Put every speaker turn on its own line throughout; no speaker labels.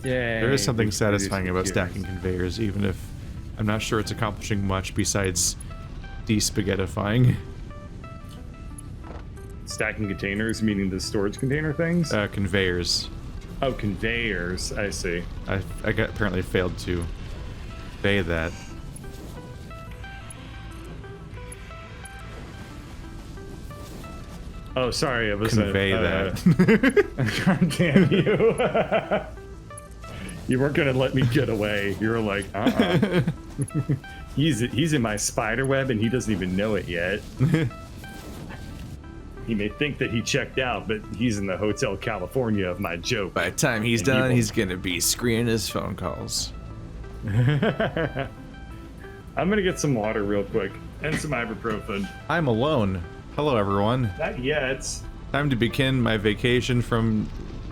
Yeah.
There is something satisfying about stacking conveyors, even if I'm not sure it's accomplishing much besides de-spaghettifying.
Stacking containers, meaning the storage container things?
Conveyors.
Oh, conveyors. I see.
I apparently failed to convey that.
Oh, sorry. It was
Convey that.
God damn you. You weren't gonna let me get away. You were like, He's in my spider web and he doesn't even know it yet. He may think that he checked out, but he's in the Hotel California of my joke.
By the time he's done, he's gonna be screening his phone calls.
I'm gonna get some water real quick and some ibuprofen.
I'm alone. Hello, everyone.
Not yet.
Time to begin my vacation from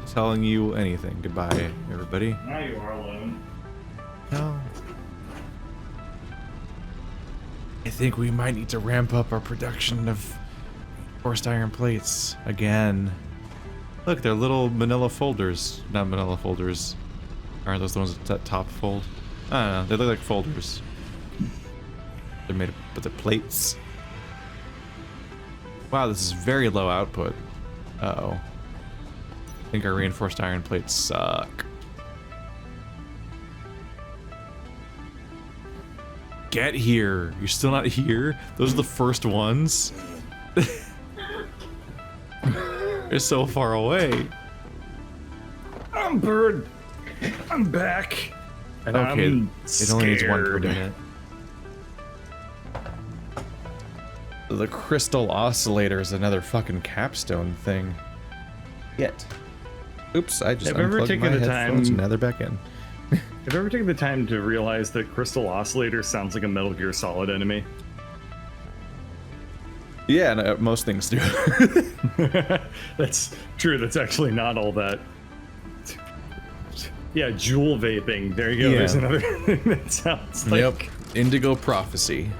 telling you anything. Goodbye, everybody.
Now you are alone.
No. I think we might need to ramp up our production of forced iron plates again. Look, they're little manila folders. Not manila folders. Aren't those the ones that top fold? I don't know. They look like folders. They're made of the plates. Wow, this is very low output. Uh-oh. I think our reinforced iron plates suck. Get here. You're still not here? Those are the first ones? They're so far away.
I'm Bird. I'm back. And
okay,
I'm
it only needs one per
scared.
minute. The crystal oscillator is another fucking capstone thing. Yet. Oops, I just
Have you ever
unplugged
taken
my
the
headphones
time-
and now they're back in.
Have you ever taken the time to realize that Crystal Oscillator sounds like a Metal Gear Solid enemy?
Yeah, and, most things do.
That's true. That's actually not all that. Yeah, jewel vaping. There you go.
Yeah.
There's another thing that sounds like.
Yep. Indigo Prophecy.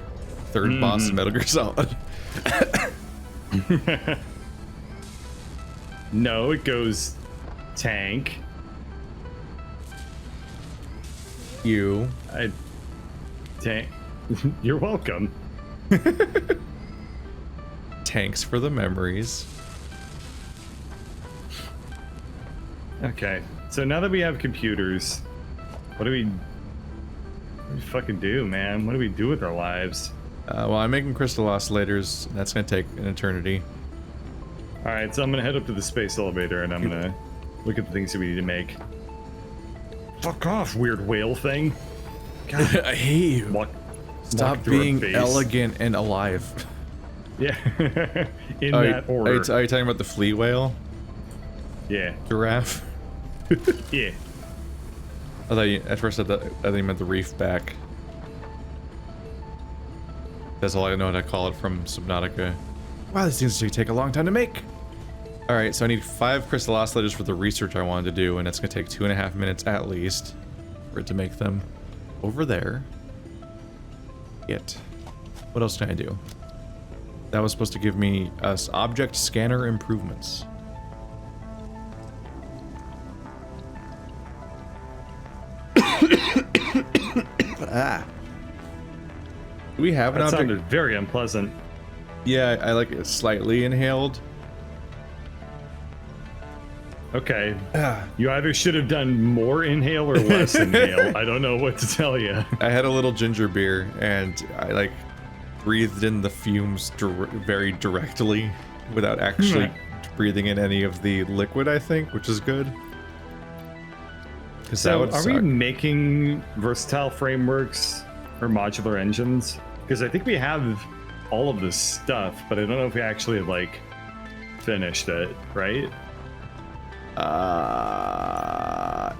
Third boss of Metal Gear Solid.
No, it goes tank.
You.
Tank. You're welcome.
Tanks for the memories.
Okay, so now that we have computers, what do we fucking do, man? What do we do with our lives?
Well, I'm making crystal oscillators. That's gonna take an eternity.
All right, so I'm gonna head up to the space elevator and I'm gonna look at the things that we need to make. Fuck off, weird whale thing. God,
I hate you.
walk
Stop
through our
being
base.
elegant and alive.
Yeah, in
Are
that order.
you talking about the flea whale?
Yeah,
Giraffe?
yeah.
I thought you, at first I thought you meant the reef back. That's all I know how to call it from Subnautica. Wow, this seems to take a long time to make. Alright, so I need 5 crystal oscillators for the research I wanted to do, and it's going to take 2.5 minutes at least for it to make them. Over there. Yet. What else can I do? That was supposed to give me us object scanner improvements. Ah. Do we have an
That
object?
sounded very unpleasant.
Yeah, I like it slightly inhaled.
Okay, you either should have done more inhale or less inhale. I don't know what to tell you.
I had a little ginger beer and I like breathed in the fumes very directly without actually breathing in any of the liquid, I think, which is good. Because that
So,
would
are
suck.
we making versatile frameworks or modular engines? Because I think we have all of this stuff, but I don't know if we actually like finished it, right?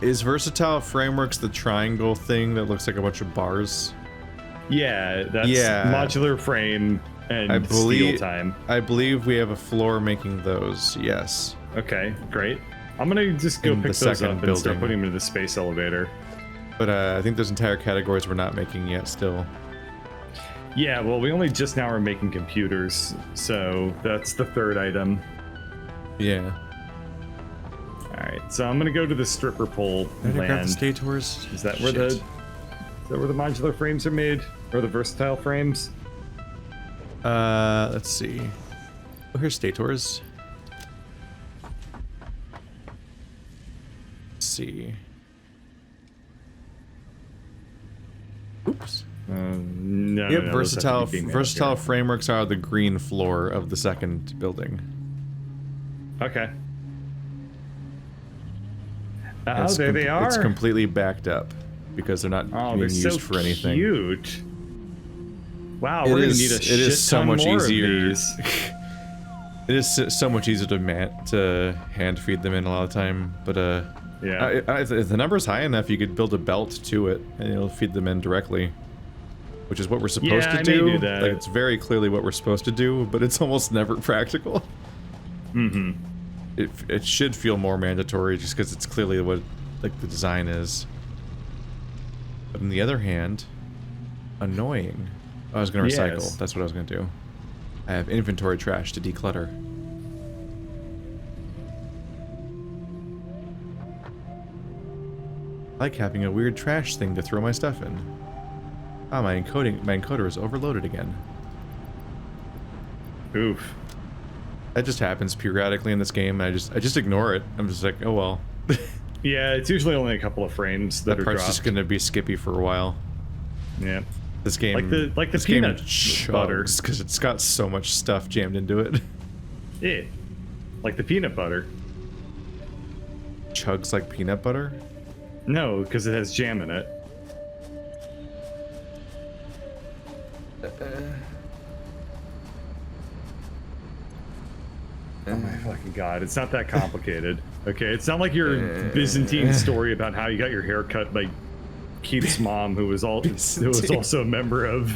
Is Versatile Frameworks the triangle thing that looks like a bunch of bars?
Yeah, that's
Yeah.
modular frame and
I believe-
steel time.
I believe we have a floor making those, yes.
Okay, great. I'm gonna just go
In
pick
the
those
second
up and start
building.
putting them into the space elevator.
But I think there's entire categories we're not making yet still.
Yeah, well, we only just now are making computers, so that's the third item.
Yeah.
Alright, so I'm gonna go to the stripper pole
Did I grab the
land.
stators?
Is that where the modular frames are made? Or the versatile frames?
Let's see. Oh, here's stators. Let's see. Oops.
No,
Yep,
no, those have to be being made up
versatile
here.
frameworks are the green floor of the second building.
Okay.
It's
there they are.
It's completely backed up because they're not
Oh,
being
they're
used
so
for anything.
cute. Wow,
It
we're gonna
is-
need a
it
shit
is so
ton
much
more
easier.
of these.
It is so much easier to hand feed them in a lot of time, but
Yeah.
if the number's high enough, you could build a belt to it and it'll feed them in directly, which is what we're supposed
Yeah,
to
I may
do.
do that.
Like, it's very clearly what we're supposed to do, but it's almost never practical.
Mm-hmm.
It should feel more mandatory just because it's clearly what like the design is. But on the other hand, annoying. I was gonna recycle.
Yes.
That's what I was gonna do. I have inventory trash to declutter. I like having a weird trash thing to throw my stuff in. Ah, my encoder is overloaded again.
Oof.
That just happens periodically in this game. And I just ignore it. I'm just like, oh well.
Yeah, it's usually only a couple of frames that,
That
are
part's
dropped.
just gonna be skippy for a while.
Yeah.
This game,
Like the
this game
peanut butter.
because it's got so much stuff jammed into it.
Yeah. Like the peanut butter.
Chugs like peanut butter.
No, because it has jam in it. Oh my fucking god, it's not that complicated. Okay, it's not like your Byzantine story about how you got your hair cut by Keith's mom, who was also a member of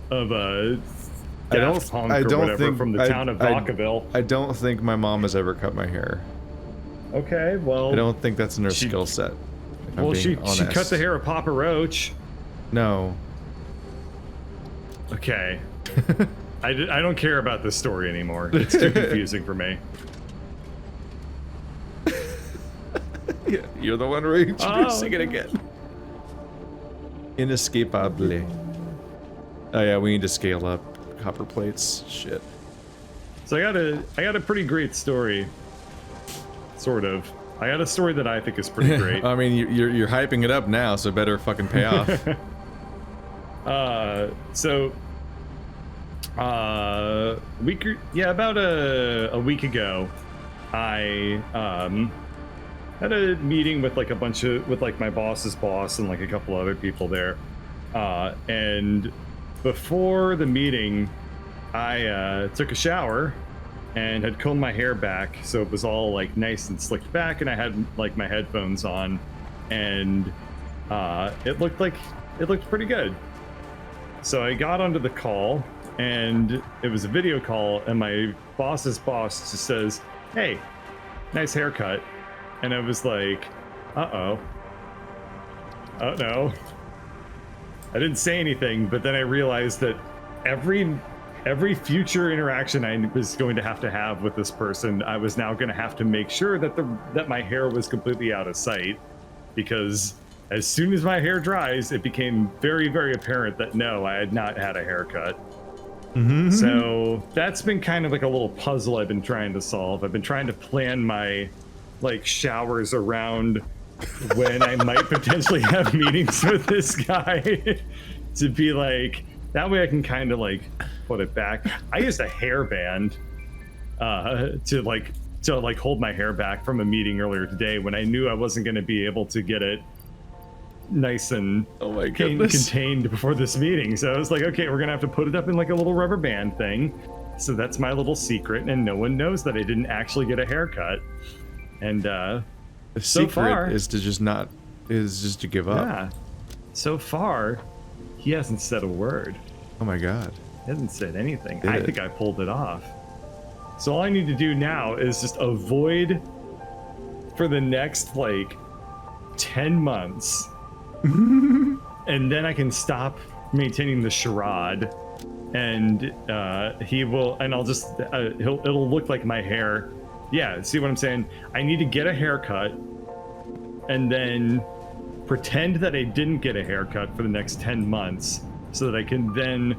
Daft Punk or whatever from the town of Vacaville.
I don't think my mom has ever cut my hair.
Okay, well,
I don't think that's in her
She-
skill set. if I'm
well,
being
she
honest.
cut the hair of Papa Roach.
No.
Okay. I don't care about this story anymore. It's too confusing for me.
Yeah, you're the one reintroducing it again. Inescapably. Oh yeah, we need to scale up copper plates. Shit.
So I got a pretty great story. Sort of. I got a story that I think is pretty great.
I mean, you're hyping it up now, so better fucking pay off.
About a week ago, I had a meeting with like my boss's boss and like a couple other people there. And before the meeting, I took a shower and had combed my hair back, so it was all like nice and slicked back, and I had like my headphones on, and it looked pretty good. So I got onto the call, and it was a video call, and my boss's boss just says, "Hey, nice haircut," and I was like, "Uh-oh, oh no." I didn't say anything, but then I realized that every future interaction I was going to have with this person, I was now going to have to make sure that my hair was completely out of sight, because as soon as my hair dries, it became very, very apparent that no, I had not had a haircut.
Mm-hmm.
So that's been kind of like a little puzzle I've been trying to solve. I've been trying to plan my like showers around when I might potentially have meetings with this guy to be like, that way I can kind of like put it back. I used a hairband to hold my hair back from a meeting earlier today when I knew I wasn't going to be able to get it nice and
Oh my goodness.
contained before this meeting. So I was like, okay, we're going to have to put it up in like a little rubber band thing. So that's my little secret, and no one knows that I didn't actually get a haircut. And
The
so
secret
far-
is just to give up.
yeah, so far, he hasn't said a word.
Oh my god.
He hasn't said anything.
Did
I
it?
think I pulled it off. So all I need to do now is just avoid for the next like 10 months. And then I can stop maintaining the charade, and he will, and I'll just it'll look like my hair Yeah, see what I'm saying? I need to get a haircut and then pretend that I didn't get a haircut for the next 10 months so that I can then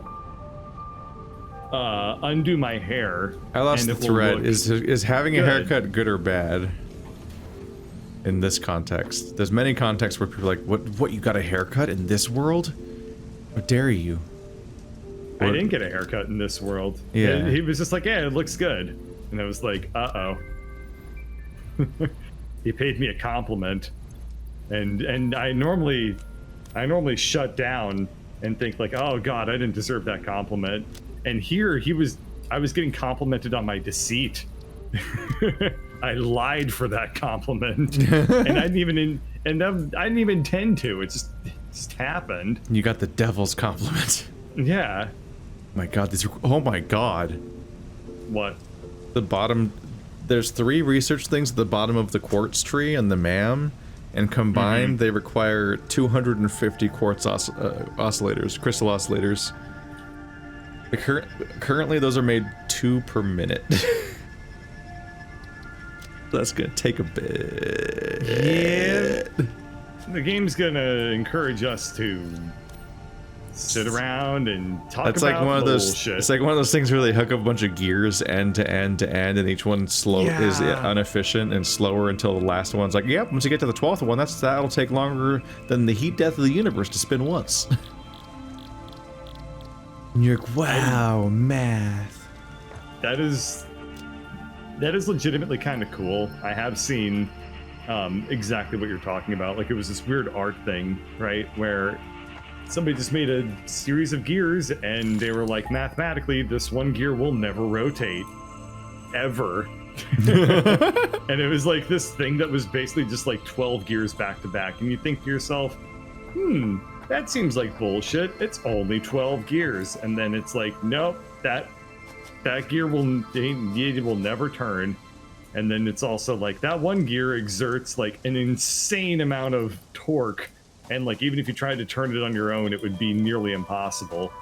undo my hair.
I lost the thread. Is having a haircut good or bad? In this context, there's many contexts where people are like, "What? You got a haircut in this world? How dare you?"
I didn't get a haircut in this world.
Yeah,
he was just like, "Yeah, it looks good," and I was like, "Uh oh." He paid me a compliment, and I normally shut down and think like, "Oh God, I didn't deserve that compliment." And here I was getting complimented on my deceit. I lied for that compliment, and I didn't even intend to. It just happened.
You got the devil's compliment.
Yeah.
My God, these are. Oh my God.
What?
The bottom. There's 3 research things at the bottom of the quartz tree and the MAM, and combined they require 250 quartz oscillators, crystal oscillators. Currently, those are made 2 per minute. That's gonna take a bit.
Yeah. The game's gonna encourage us to sit around and talk
That's
about
like one of those.
bullshit.
It's like one of those things where they hook up a bunch of gears end to end to end, and each one is inefficient and slower until the last one's like, yep. Once you get to the 12th one, that'll take longer than the heat death of the universe to spin once. And you're like, wow, math.
That is legitimately kind of cool. I have seen exactly what you're talking about. Like, it was this weird art thing, right, where somebody just made a series of gears and they were like, mathematically, this one gear will never rotate ever. And it was like this thing that was basically just like 12 gears back to back, and you think to yourself, that seems like bullshit. It's only 12 gears. And then it's like, nope, that gear will never turn. And then it's also like that one gear exerts like an insane amount of torque, and like even if you tried to turn it on your own, it would be nearly impossible.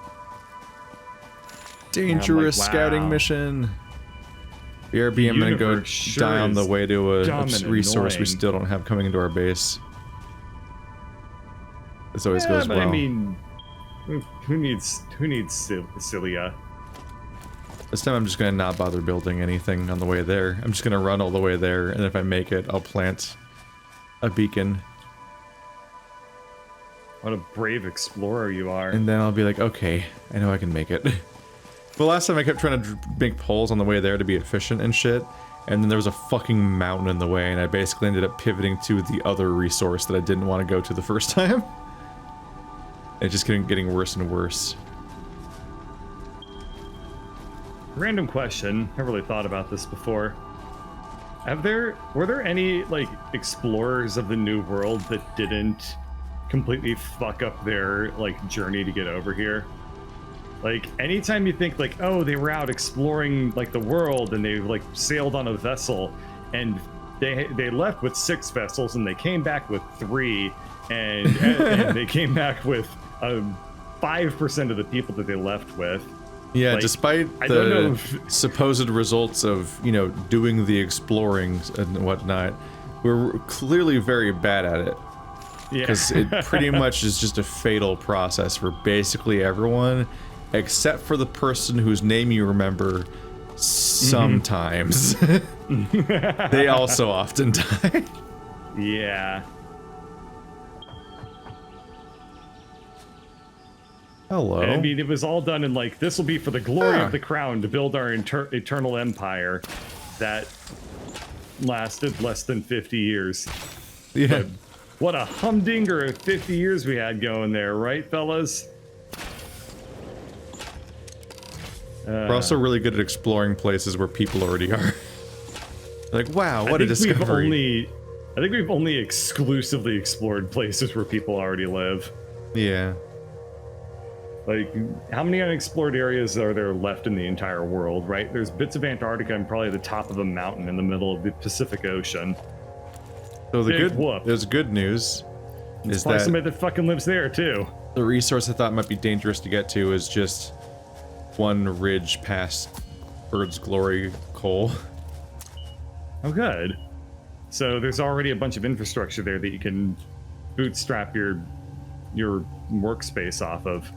Dangerous
like, wow.
Scouting mission. BRB, I'm gonna go die on the way to a resource we still don't have coming into our base. This always goes
but
well.
I mean, who needs Cilia?
This time I'm just gonna not bother building anything on the way there. I'm just gonna run all the way there, and if I make it, I'll plant a beacon.
What a brave explorer you are.
And then I'll be like, okay, I know I can make it. But last time I kept trying to make poles on the way there to be efficient and shit, and then there was a fucking mountain in the way, and I basically ended up pivoting to the other resource that I didn't want to go to the first time. It just getting worse and worse.
Random question. Never really thought about this before. Were there any like explorers of the New World that didn't completely fuck up their like journey to get over here? Like anytime you think like, oh, they were out exploring like the world and they like sailed on a vessel, and they left with 6 vessels and they came back with 3, and they came back with 5% of the people that they left with.
Yeah,
like,
despite the supposed results of, you know, doing the exploring and whatnot, we're clearly very bad at it.
Yeah.
Because it pretty much is just a fatal process for basically everyone, except for the person whose name you remember sometimes. They also often die.
Yeah.
Hello.
I mean, it was all done in like, this will be for the glory of the crown to build our eternal empire that lasted less than 50 years.
Yeah.
But what a humdinger of 50 years we had going there, right, fellas?
We're also really good at exploring places where people already are. Like, wow, what a discovery.
I think we've only exclusively explored places where people already live.
Yeah.
Like, how many unexplored areas are there left in the entire world, right? There's bits of Antarctica and probably the top of a mountain in the middle of the Pacific Ocean.
So there's good news.
Is that somebody that fucking lives there too.
The resource I thought might be dangerous to get to is just one ridge past Bird's Glory coal.
Oh, good. So there's already a bunch of infrastructure there that you can bootstrap your workspace off of.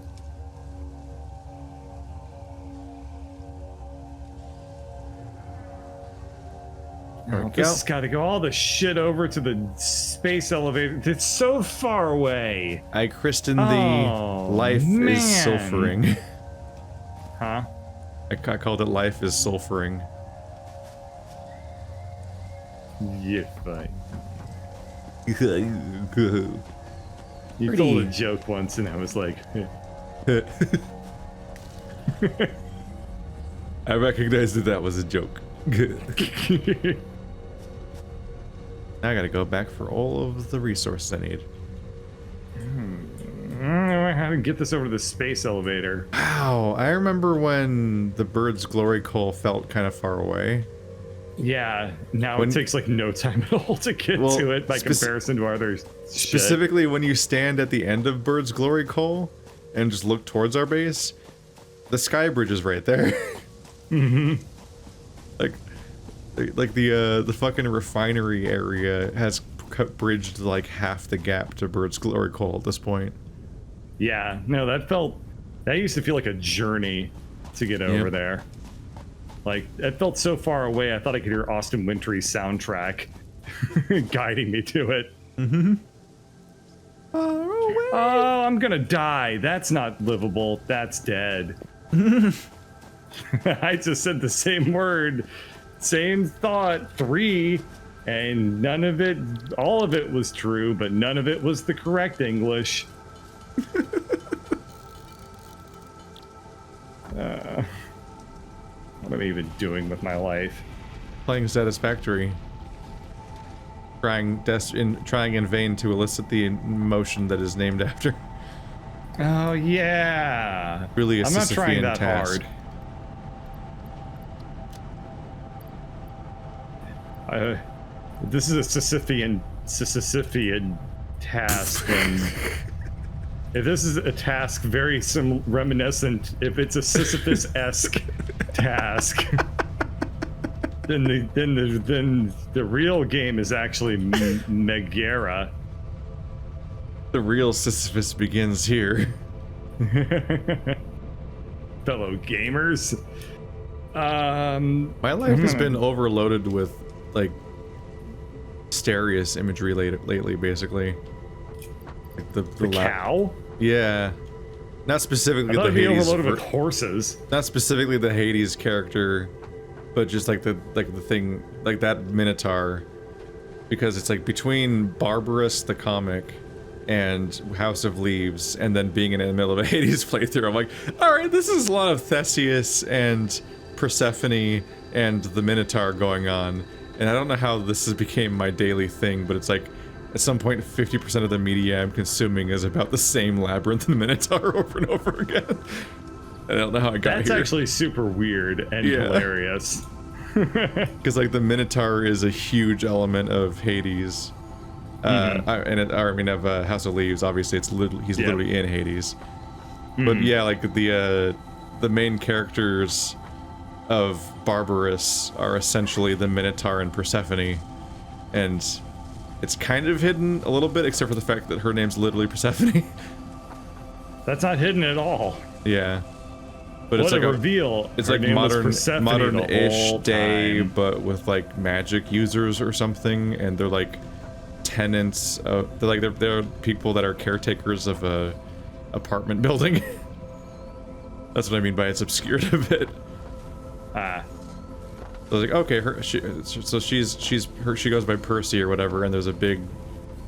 Oh, this has got to go all the shit over to the space elevator. It's so far away.
I christened the life is sulfuring.
Huh?
I called it life is sulfuring.
Yeah, fine. You
Pretty.
told a joke once, and I was like,
I recognized that was a joke. Now I gotta go back for all of the resources I need.
How to get this over to the space elevator?
Wow, I remember when the bird's glory coal felt kind of far away.
Yeah, now it takes like no time at all to get to it by comparison to other
specifically when you stand at the end of bird's glory coal and just look towards our base, the sky bridge is right there.
Mm-hmm.
Like the fucking refinery area has bridged like half the gap to bird's glory coal at this point.
Yeah, no, that used to feel like a journey to get over there. Like, it felt so far away, I thought I could hear Austin Wintory's soundtrack guiding me to it.
Mm-hmm.
Oh, I'm gonna die. That's not livable. That's dead. I just said the same word, same thought, 3, and none of it, all of it was true, but none of it was the correct English. What am I even doing with my life?
Playing Satisfactory. Trying in vain to elicit the emotion that is named after.
Oh yeah.
Really a
I'm not trying
Sisyphean
that
task.
hard. This is a Sisyphean task, and if this is a task very reminiscent, if it's a Sisyphus-esque task, then the real game is actually Megara.
The real Sisyphus begins here.
Fellow gamers.
My life has been overloaded with like Stereos imagery lately, basically. Like the
cow?
Yeah. Not specifically the
I'd be
Hades.
overloaded with horses.
Not specifically the Hades character, but just like the thing, like that Minotaur, because it's like between Barbarous the comic and House of Leaves, and then being in the middle of a Hades playthrough, I'm like, all right, this is a lot of Theseus and Persephone and the Minotaur going on, and I don't know how this has became my daily thing, but it's like at some point 50% of the media I'm consuming is about the same labyrinth and Minotaur over and over again. I don't know how I got here.
That's actually super weird and hilarious.
Because like the Minotaur is a huge element of Hades, of House of Leaves. Obviously, he's literally in Hades. But yeah, like the main characters of Barbarous are essentially the Minotaur and Persephone, and it's kind of hidden a little bit, except for the fact that her name's literally Persephone.
That's not hidden at all.
Yeah. But
what
it's like
a reveal.
It's
Her
like
name was
modern-ish day,
time.
but with like magic users or something, and they're like tenants. They're people that are caretakers of a apartment building. That's what I mean by it's obscured a bit. So I was like, okay, she goes by Percy or whatever, and there's a big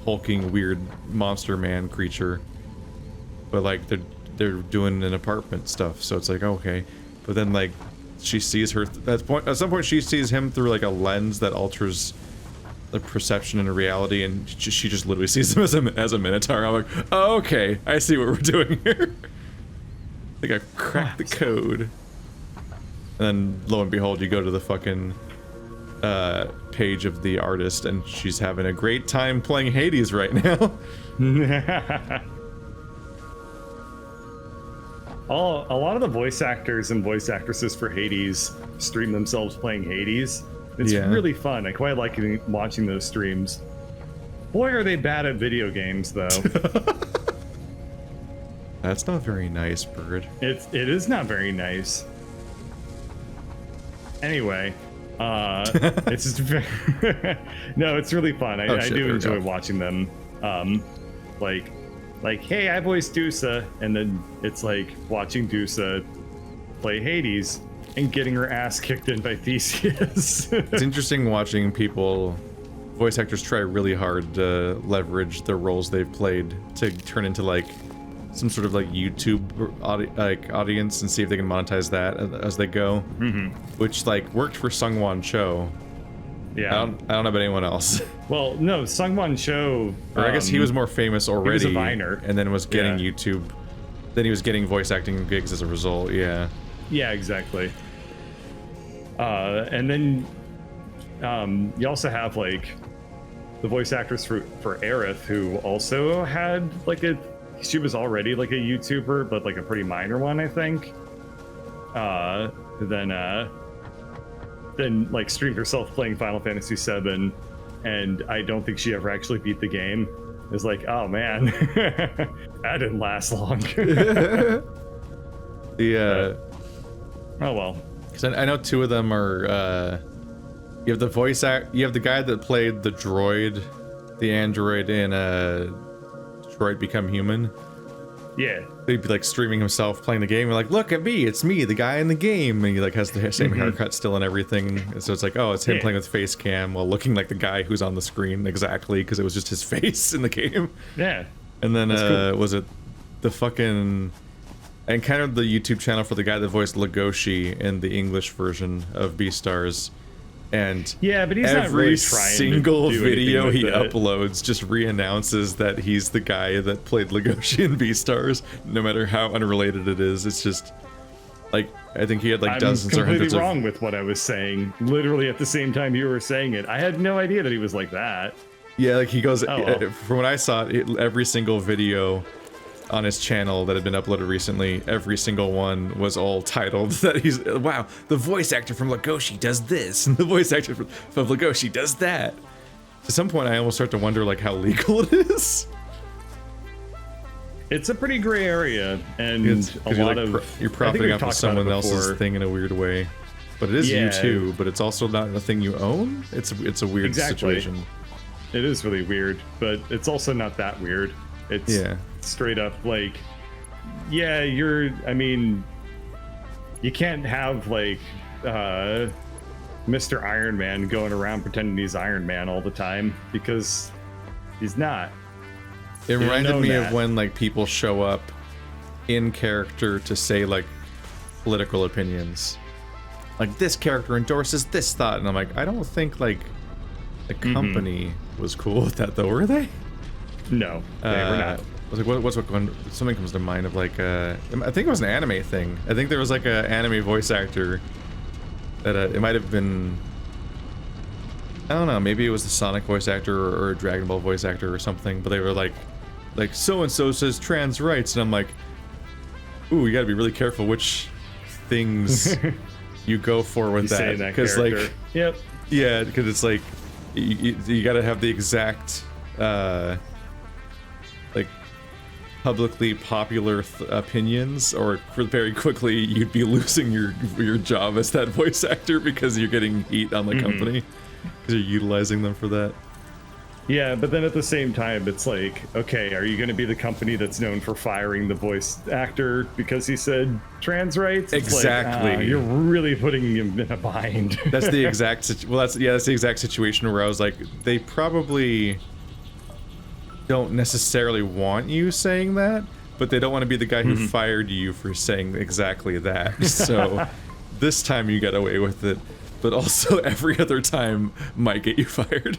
hulking weird monster man creature, but like they're doing an apartment stuff, so it's like, okay. But then like she sees her at some point she sees him through like a lens that alters the perception and reality, and she just literally sees him as a Minotaur. I'm like, oh, okay, I see what we're doing here. I think I cracked the code. And then lo and behold, you go to the fucking page of the artist, and she's having a great time playing Hades right now.
A lot of the voice actors and voice actresses for Hades stream themselves playing Hades, It's
Yeah.
really fun. I quite like watching those streams. Boy, are they bad at video games, though.
That's not very nice, Bird.
It is not very nice. Anyway, it's just no, it's really fun. I do enjoy watching them. Like, hey, I voiced Dusa, and then it's like watching Dusa play Hades and getting her ass kicked in by Theseus.
It's interesting watching voice actors try really hard to leverage the roles they've played to turn into like some sort of like YouTube audience and see if they can monetize that as they go.
Mm-hmm.
Which like worked for Sungwon Cho.
Yeah.
I don't know about anyone else.
Well, no, Sungwon Cho.
Or I guess he was more famous already.
He was a Viner.
And then was getting YouTube. Then he was getting voice acting gigs as a result. Yeah.
Yeah, exactly. And then you also have like the voice actress for Aerith, who also had like she was already like a YouTuber, but like a pretty minor one, I think. Then like streamed herself playing Final Fantasy VII, and I don't think she ever actually beat the game. It's like, oh man, that didn't last long. Oh well.
Because I know two of them are. You have you have the guy that played the droid, the android in Detroit Become Human.
Yeah.
He'd be like streaming himself playing the game. And like, look at me, it's me, the guy in the game. And he like has the same haircut still and everything. And so it's like, oh, it's him playing with face cam while looking like the guy who's on the screen exactly because it was just his face in the game.
Yeah.
And then
cool.
Was it the fucking. I encountered the YouTube channel for the guy that voiced Legoshi in the English version of Beastars. And
yeah, but he's
every
not really trying
single
to do
video he
that.
uploads just re-announces that he's the guy that played Legoshi in Beastars, no matter how unrelated it is. It's just like I think he had like dozens or hundreds of.
I'm completely wrong with what I was saying. Literally at the same time you were saying it, I had no idea that he was like that.
Yeah, like he goes.
Well.
From what I saw, every single video on his channel that had been uploaded recently, every single one was all titled that he's, wow, the voice actor from Legoshi does this, and the voice actor from Legoshi does that. At some point, I almost start to wonder like how legal it is.
It's a pretty gray area, and a lot
you're profiting off of someone else's thing in a weird way. But it is you too, but it's also not a thing you own. It's a weird situation.
It is really weird, but it's also not that weird. It's straight up like, yeah, I mean, you can't have like Mr. Iron Man going around pretending he's Iron Man all the time because he's not.
It reminded me of when like people show up in character to say like political opinions. Like this character endorses this thought, and I'm like, I don't think like the company was cool with that though, were they?
No, they were not.
I was like, what's one? Something comes to mind of like, I think it was an anime thing. I think there was like an anime voice actor that it might have been. I don't know. Maybe it was the Sonic voice actor or a Dragon Ball voice actor or something. But they were like so and so says trans rights, and I'm like, ooh, you got to be really careful which things you go for with that, because like,
yeah,
because it's like you got to have the exact. Like publicly popular opinions, or very quickly you'd be losing your job as that voice actor because you're getting heat on the company because you're utilizing them for that.
Yeah, but then at the same time, it's like, okay, are you going to be the company that's known for firing the voice actor because he said trans rights? It's
exactly.
Like, you're really putting him in a bind.
That's the exact that's the exact situation where I was like, they probably don't necessarily want you saying that, but they don't want to be the guy who fired you for saying exactly that. So this time you got away with it, but also every other time might get you fired,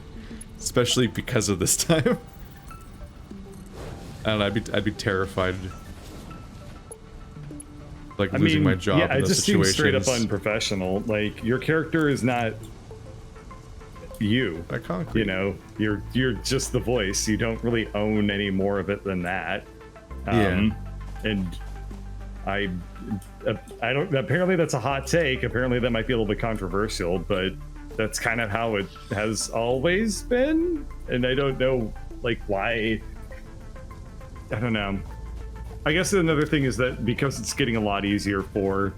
especially because of this time. I don't know, I'd be terrified, like losing my job in those situations. Yeah, it just seems straight up unprofessional.
Like, your character is not you. You know, you're just the voice. You don't really own any more of it than that. And I don't. Apparently, that's a hot take. Apparently, that might be a little bit controversial. But that's kind of how it has always been, and I don't know like why. I don't know. I guess another thing is that because it's getting a lot easier for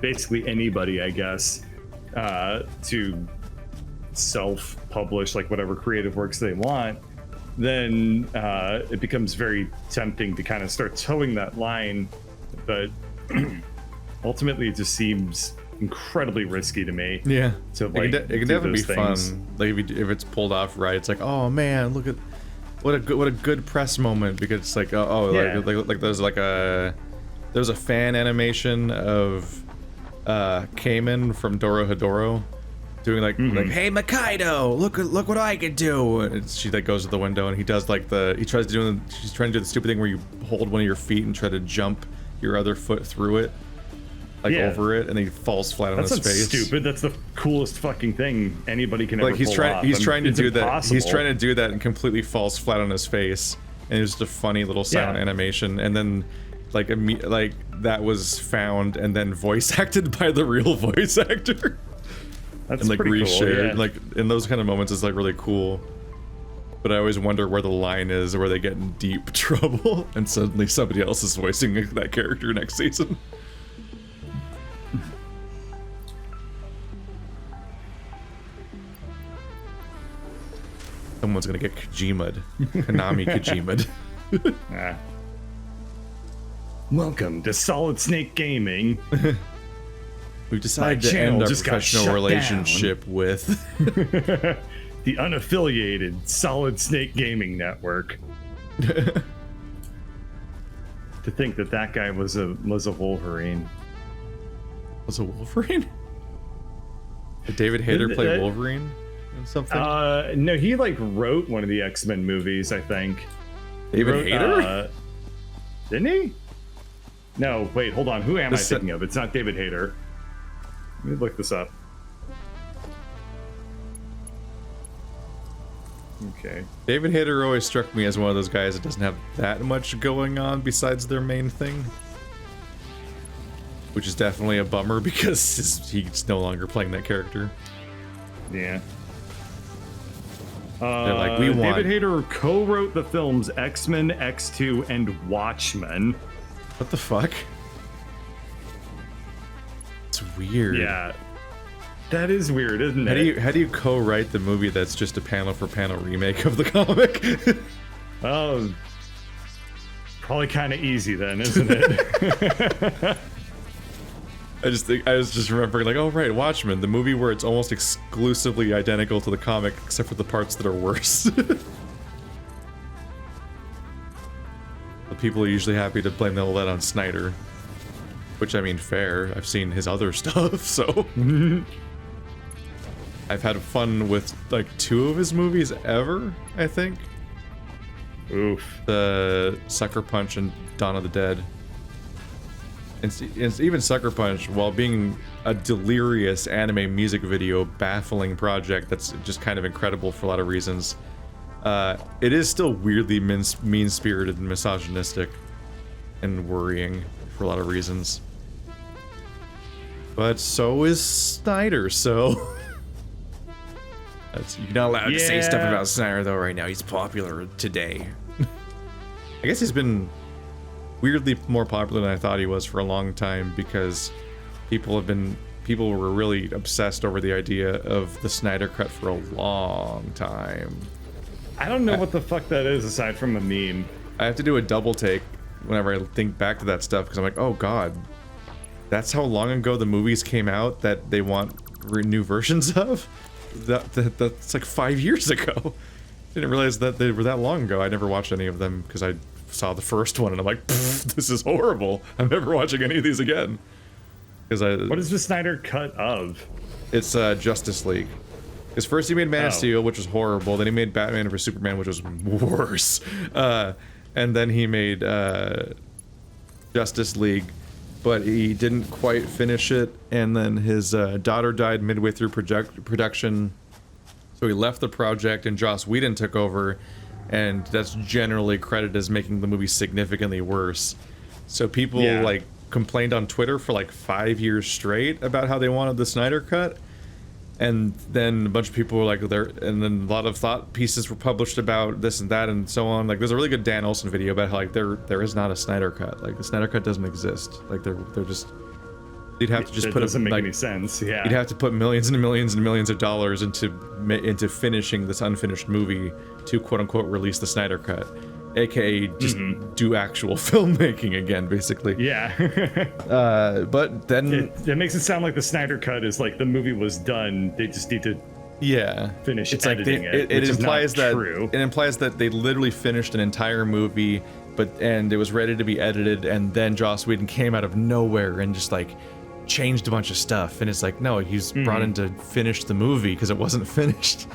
basically anybody, I guess, to self-publish like whatever creative works they want, then it becomes very tempting to kind of start towing that line, but ultimately it just seems incredibly risky to me.
Yeah,
to like
it can definitely be fun. Like if it's pulled off right, it's like, oh man, look at what a good press moment, because it's like like there's a fan animation of Cayman from Doro Hedoro doing like hey Mikaido, look what I can do. And she like goes to the window and he does like she's trying to do the stupid thing where you hold one of your feet and try to jump your other foot through it, like over it, and he falls flat on his face.
That's stupid. That's the coolest fucking thing anybody can ever pull off.
He's trying to do that. He's trying to do that and completely falls flat on his face. And it's just a funny little silent animation. And then like that was found and then voice acted by the real voice actor.
That's
and like
pretty
reshared.
Cool, yeah.
Like in those kind of moments is like really cool. But I always wonder where the line is, where they get in deep trouble and suddenly somebody else is voicing that character next season. Someone's gonna get Kojima'd. Konami Kojima'd.
Welcome to Solid Snake Gaming.
We've decided to end our professional relationship with
the unaffiliated Solid Snake Gaming Network. To think that guy was a Wolverine.
Was a Wolverine? Did David Hayter play Wolverine in something?
No, he like wrote one of the X-Men movies, I think.
David Hayter?
Didn't he? No, wait, hold on. Who am I thinking of? It's not David Hayter. Let me look this up. Okay.
David Hayter always struck me as one of those guys that doesn't have that much going on besides their main thing. Which is definitely a bummer because he's no longer playing that character.
Yeah.
They're like, we want...
David Hayter co-wrote the films X-Men, X2, and Watchmen.
What the fuck? It's weird.
Yeah. That is weird, isn't it?
How do you co-write the movie that's just a panel-for-panel remake of the comic?
Oh, probably kind of easy then, isn't it?
I was just remembering, like, oh right, Watchmen, the movie where it's almost exclusively identical to the comic, except for the parts that are worse. The people are usually happy to blame all that on Snyder. Which, I mean, fair. I've seen his other stuff, so... I've had fun with, like, 2 of his movies ever, I think.
Oof.
The Sucker Punch and Dawn of the Dead. And even Sucker Punch, while being a delirious anime music video baffling project that's just kind of incredible for a lot of reasons, it is still weirdly mean-spirited and misogynistic and worrying for a lot of reasons. But so is Snyder, so... You're not allowed to say stuff about Snyder, though, right now. He's popular today. I guess he's been weirdly more popular than I thought he was for a long time, because people were really obsessed over the idea of the Snyder Cut for a long time.
I don't know what the fuck that is aside from a meme.
I have to do a double take whenever I think back to that stuff, because I'm like, oh god, that's how long ago the movies came out that they want new versions of? That's like 5 years ago. Didn't realize that they were that long ago. I never watched any of them because I saw the first one and I'm like, this is horrible. I'm never watching any of these again.
What is the Snyder Cut of?
It's Justice League. Because first he made Man of Steel, which was horrible. Then he made Batman vs Superman, which was worse. And then he made Justice League, but he didn't quite finish it. And then his daughter died midway through production. So he left the project and Joss Whedon took over. And that's generally credited as making the movie significantly worse. So people like complained on Twitter for like 5 years straight about how they wanted the Snyder Cut. And then a bunch of people were like, and then a lot of thought pieces were published about this and that and so on. Like, there's a really good Dan Olsen video about how, like, there is not a Snyder Cut. Like, the Snyder Cut doesn't exist. Like, they're just, you'd have to just put
doesn't make
like,
any sense. Yeah,
you'd have to put millions and millions and millions of dollars into finishing this unfinished movie to quote unquote release the Snyder Cut. AKA just do actual filmmaking again, basically.
Yeah.
But then
it makes it sound like the Snyder Cut is like the movie was done. They just need to finish
it's
editing
like
it
implies that
true.
It implies that they literally finished an entire movie, and it was ready to be edited, and then Joss Whedon came out of nowhere and just like changed a bunch of stuff, and it's like, no, he's brought in to finish the movie because it wasn't finished.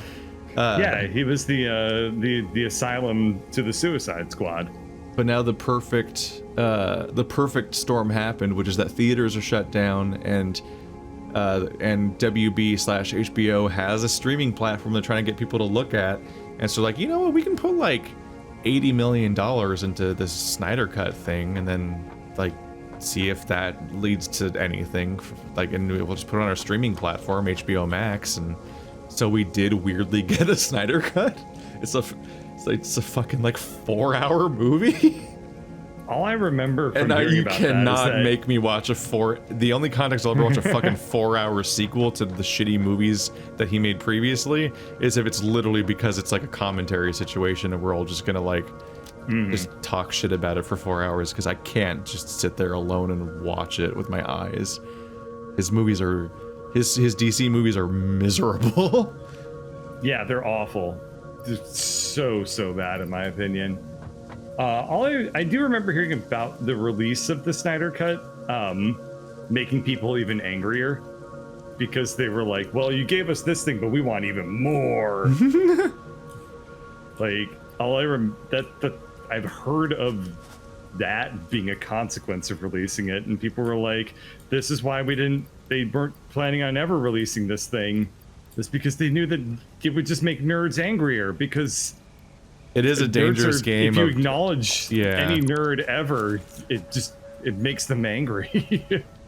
Yeah, he was the asylum to the Suicide Squad.
But now the perfect storm happened, which is that theaters are shut down, and WB/HBO has a streaming platform they're trying to get people to look at, and so like, you know what, we can put like $80 million into this Snyder Cut thing, and then like see if that leads to anything, like, and we'll just put it on our streaming platform, HBO Max, and so we did weirdly get a Snyder Cut. It's a fucking like 4-hour movie.
All I remember from
and now
hearing
you
about
cannot
that is
make me watch the only context I'll ever watch a fucking 4-hour sequel to the shitty movies that he made previously is if it's literally because it's like a commentary situation and we're all just gonna like just talk shit about it for 4 hours, because I can't just sit there alone and watch it with my eyes. His movies are his DC movies are miserable.
Yeah, they're awful. They're so bad in my opinion. I do remember hearing about the release of the Snyder Cut, making people even angrier, because they were like, well, you gave us this thing, but we want even more. Like, I've heard of that being a consequence of releasing it, and people were like, this is why they weren't planning on ever releasing this thing. It's because they knew that it would just make nerds angrier, because
it is a dangerous game.
If you acknowledge any nerd ever, it makes them angry.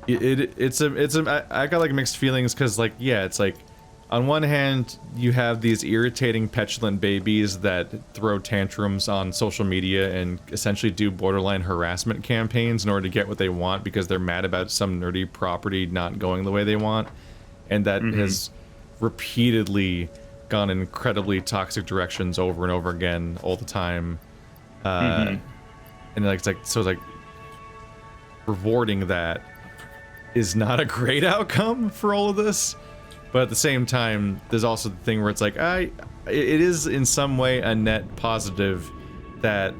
I got like mixed feelings, because like, yeah, it's like, on one hand, you have these irritating, petulant babies that throw tantrums on social media and essentially do borderline harassment campaigns in order to get what they want because they're mad about some nerdy property not going the way they want. And that has repeatedly gone in incredibly toxic directions over and over again all the time. And like, it's like rewarding that is not a great outcome for all of this. But at the same time, there's also the thing where it's like, it is in some way a net positive that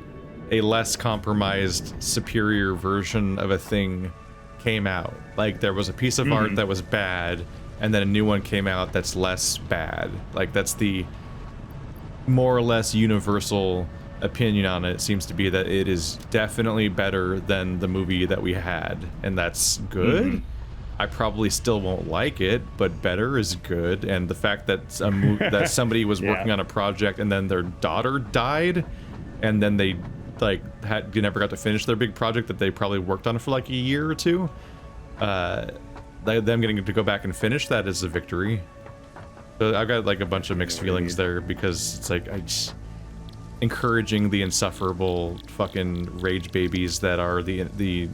a less compromised, superior version of a thing came out. Like, there was a piece of art that was bad, and then a new one came out that's less bad. Like, that's the more or less universal opinion on it, seems to be that it is definitely better than the movie that we had, and that's good. I probably still won't like it, but better is good. And the fact that that somebody was working on a project and then their daughter died, and then they like never got to finish their big project that they probably worked on for like a year or two. Them getting to go back and finish that is a victory. So I've got like a bunch of mixed feelings there, because it's like I just encouraging the insufferable fucking rage babies that are the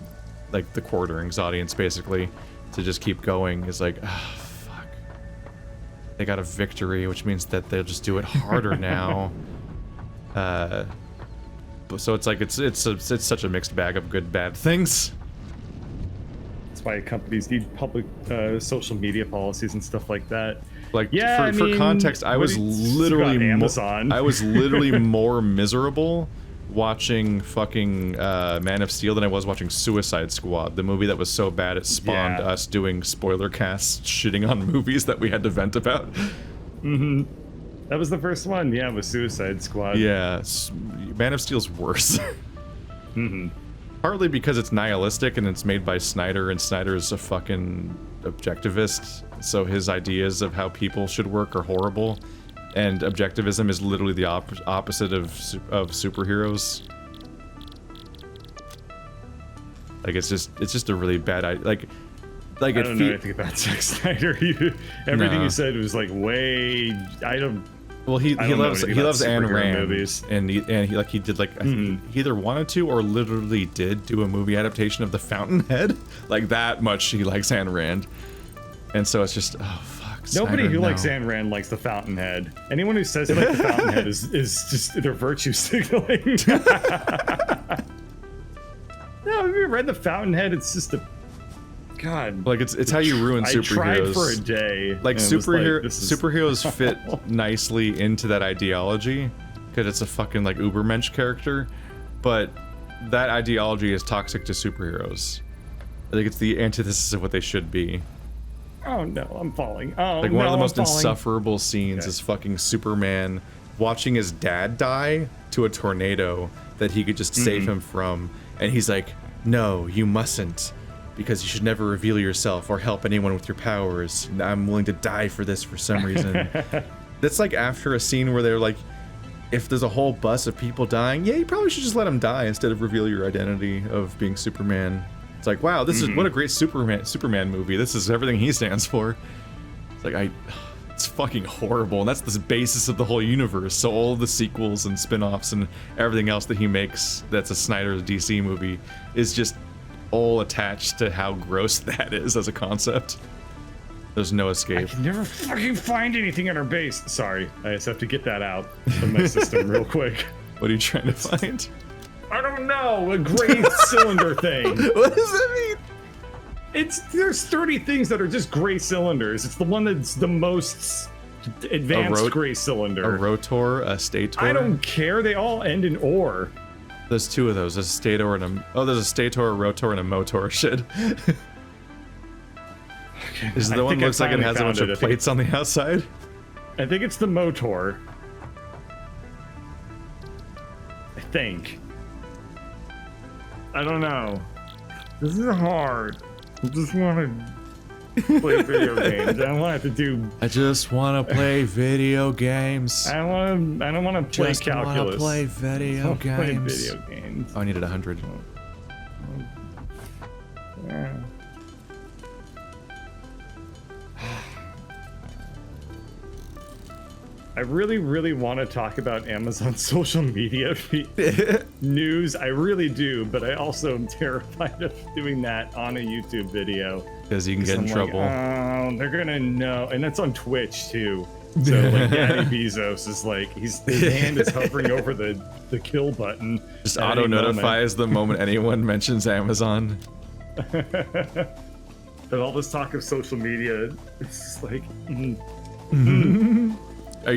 like the quarterings audience basically to just keep going is like, oh, fuck. They got a victory, which means that they'll just do it harder now. So it's like it's such a mixed bag of good bad things. That's why companies need public social media policies and stuff like that.
Like, for context, I was literally more miserable watching fucking Man of Steel than I was watching Suicide Squad, the movie that was so bad it spawned us doing spoiler casts shitting on movies that we had to vent about.
That was the first one, with Suicide Squad.
Yeah, Man of Steel's worse. Partly because it's nihilistic and it's made by Snyder, and Snyder's a fucking objectivist, so his ideas of how people should work are horrible. And objectivism is literally the opposite of superheroes. Like it's just a really bad idea. Like
I don't know anything about Zack Snyder. Everything you said was like way. I don't.
Well, he loves Ayn Rand
movies,
and he did like I think he either wanted to or literally did do a movie adaptation of The Fountainhead. Like that much he likes Ayn Rand, and so it's just fuck.
Nobody
Snyder,
who likes Ayn Rand likes The Fountainhead. Anyone who says they like The Fountainhead is just their virtue signaling. No, have you read The Fountainhead? It's just a God.
Like it's how you ruin superheroes.
I tried for a day.
Like superheroes fit nicely into that ideology because it's a fucking like Ubermensch character, but that ideology is toxic to superheroes. I think it's the antithesis of what they should be.
Oh no, I'm falling. Oh,
like one of the most insufferable scenes is fucking Superman watching his dad die to a tornado that he could just save him from, and he's like, "No, you mustn't, because you should never reveal yourself or help anyone with your powers. I'm willing to die for this for some reason." That's like after a scene where they're like, if there's a whole bus of people dying, yeah, you probably should just let them die instead of reveal your identity of being Superman. It's like, wow, this is what a great Superman movie. This is everything he stands for. It's like it's fucking horrible, and that's the basis of the whole universe. So all of the sequels and spin-offs and everything else that he makes that's a Snyder DC movie is just all attached to how gross that is as a concept. There's no escape.
I can never fucking find anything at our base. Sorry, I just have to get that out of my system real quick.
What are you trying to find?
I don't know, a gray cylinder thing.
What does that mean?
There's 30 things that are just gray cylinders. It's the one that's the most advanced gray cylinder.
A rotor, a stator.
I don't care. They all end in or.
There's two of those. There's a stator and there's a stator, a rotor, and a motor. Shit. Okay. Is the one looks like it has a bunch of plates on the outside?
I think it's the motor. I think. I don't know. This is hard. I just want to play video games. I don't want to have to do.
I just want to play video games.
I don't want to play
just
calculus.
Want to play video games.
Play video games.
Oh, I needed 100.
Yeah. I really, really want to talk about Amazon's social media news. I really do, but I also am terrified of doing that on a YouTube video.
Because you can get in trouble.
Oh, they're gonna know, and that's on Twitch too. So like, Daddy Bezos is like, his hand is hovering over the kill button.
Just auto notifies the moment anyone mentions Amazon.
But all this talk of social media, it's just like.
Are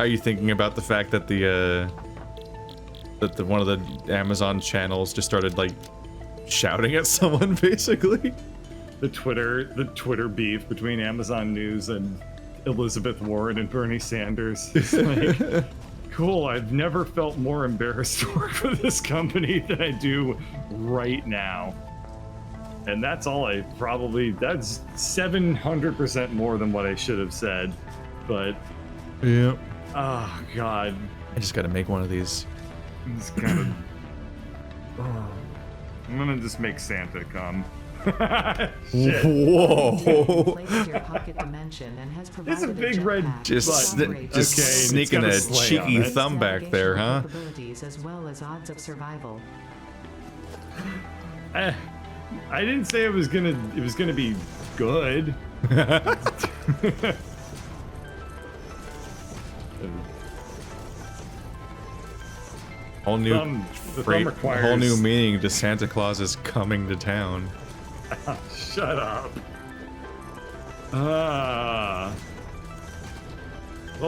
you thinking about the fact that one of the Amazon channels just started like shouting at someone basically?
The Twitter beef between Amazon News and Elizabeth Warren and Bernie Sanders. It's like, cool, I've never felt more embarrassed to work for this company than I do right now. And that's all that's 700% more than what I should have said. But
yeah.
Oh God.
I just gotta make one of these.
It's kind of. I'm gonna just make Santa come. Shit.
Whoa.
It's a big red.
Just sneaking a cheeky thumb back there, huh?
As well as odds of survival.
I didn't say it was gonna be good.
Whole new meaning to Santa Claus is coming to town.
Shut up. Well,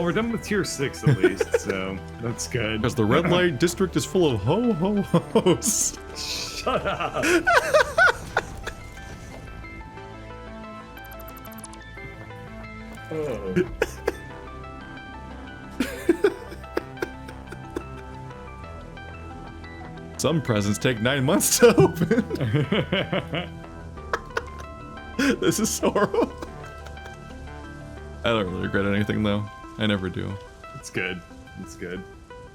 we're done with tier 6 at least, so that's good.
Because the red light district is full of ho-ho-hos.
Shut up. Oh.
Some presents take 9 months to open. This is horrible. I don't really regret anything though. I never do.
It's good. It's good.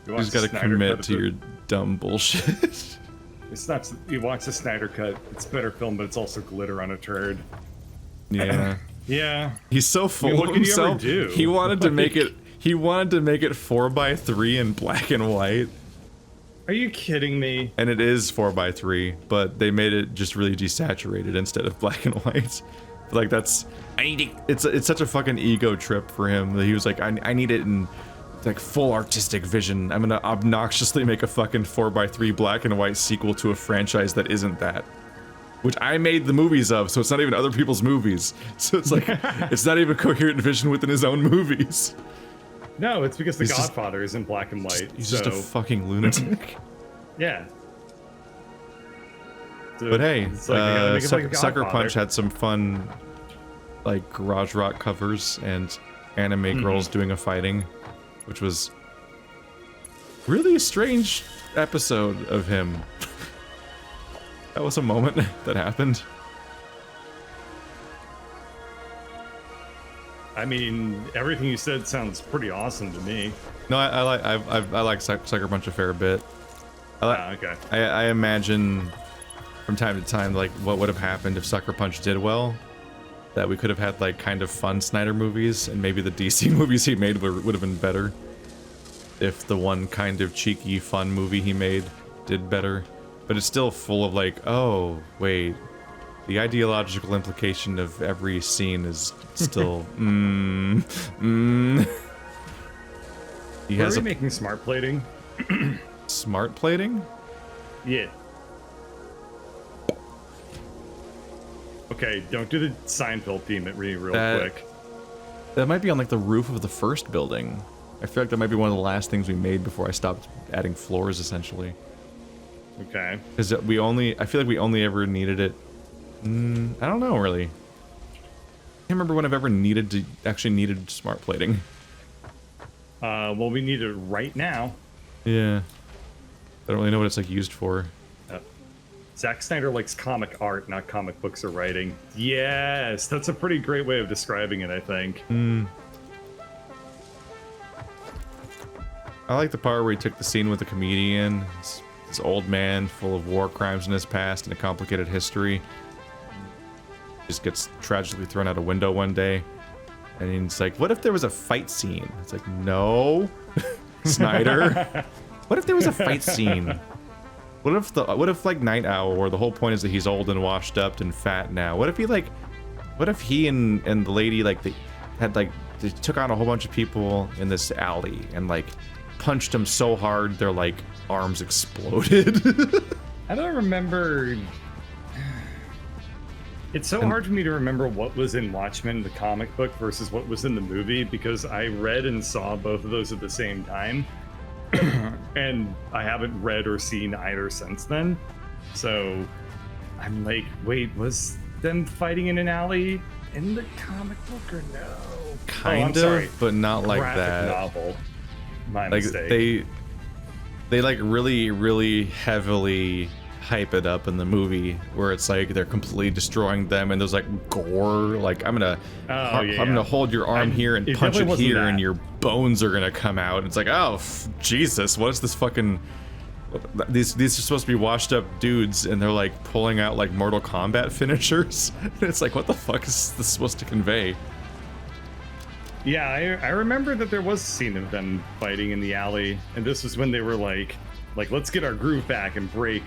You just gotta commit to your dumb bullshit.
It's not. You watch the Snyder cut. It's better film, but it's also glitter on a turd.
Yeah.
Yeah.
He's so full
what
of
could you ever
himself.
do?
He wanted to make it. He wanted to make it 4x3 in black and white.
Are you kidding me?
And it is 4x3, but they made it just really desaturated instead of black and white. Like that's. It's such a fucking ego trip for him that he was like, I need it in like full artistic vision. I'm gonna obnoxiously make a fucking 4x3 black and white sequel to a franchise that isn't that. Which I made the movies of, so it's not even other people's movies. So it's like, it's not even coherent vision within his own movies.
No, it's because The Godfather is in black and white.
He's just a fucking lunatic.
Yeah. So
but hey,
it's like, they gotta make it like a
Sucker
Godfather.
Punch had some fun, like, garage rock covers and anime girls doing a fighting, which was really a strange episode of him. That was a moment that happened.
I mean, everything you said sounds pretty awesome to me.
No, I like Sucker Punch a fair bit.
Okay.
I imagine from time to time, like, what would have happened if Sucker Punch did well. That we could have had, like, kind of fun Snyder movies, and maybe the DC movies he made would have been better. If the one kind of cheeky, fun movie he made did better. But it's still full of, like, oh, wait. The ideological implication of every scene is still, He has
Are we making smart plating?
smart plating?
Yeah. Okay, don't do the Seinfeld theme at me real quick.
That might be on like the roof of the first building. I feel like that might be one of the last things we made before I stopped adding floors, essentially.
Okay.
Because I feel like we only ever needed it. I don't know, really. I can't remember when I've ever needed smart plating.
Well, we need it right now.
Yeah. I don't really know what it's like used for.
Zack Snyder likes comic art, not comic books or writing. Yes, that's a pretty great way of describing it, I think.
I like the part where he took the scene with the comedian, this old man full of war crimes in his past and a complicated history. Just gets tragically thrown out a window one day. And he's like, what if there was a fight scene? It's like, no, Snyder. What if there was a fight scene? What if like Night Owl, where the whole point is that he's old and washed up and fat now? What if he and the lady, like, they took on a whole bunch of people in this alley and like punched them so hard their like arms exploded?
I don't remember. It's so hard for me to remember what was in Watchmen, the comic book, versus what was in the movie, because I read and saw both of those at the same time. And I haven't read or seen either since then. So I'm like, wait, was them fighting in an alley in the comic book or no?
Kind of, but not like
Graphic
that.
Novel. My
Like
mistake.
they like really heavily hype it up in the movie where it's like they're completely destroying them and there's like gore, like I'm gonna hold your arm here and punch it here and your bones are gonna come out, and it's like, oh Jesus, what is this fucking, these are supposed to be washed up dudes and they're like pulling out like Mortal Kombat finishers. It's like, what the fuck is this supposed to convey?
Yeah, I remember that there was a scene of them fighting in the alley, and this was when they were like let's get our groove back and break